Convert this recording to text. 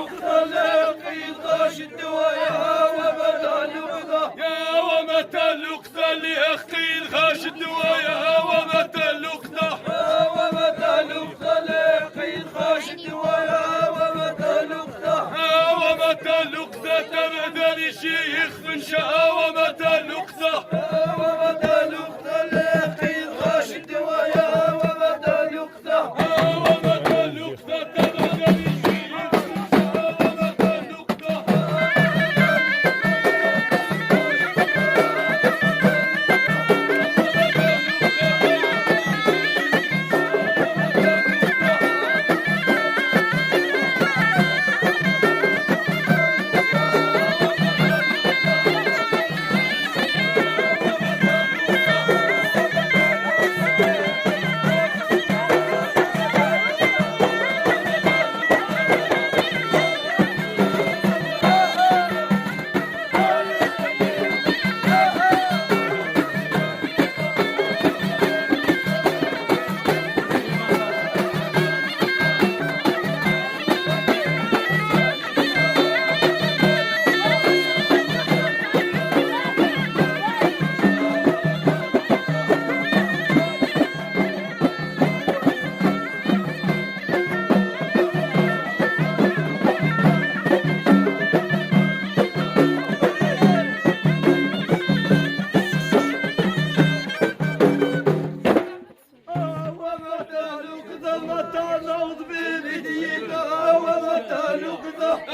لقطة لقيت غاش الدوايا ومتى لقطة يا ومتى اللقطة لأختي الغاش الدوايا ومتى اللقطة ومتى لقطة لقيت غاش الدوايا ومتى لقطة ومتى اللقطة تبدا لشيخ من شاء ومتى اللقطة ومتى لقطة لقيت غاش الدوايا ومتى لقطة ومتى اللقطة تبدا لشيخ من شاء ومتى اللقطة ومتى لقطة متى نوض بيديك ومتى لقطة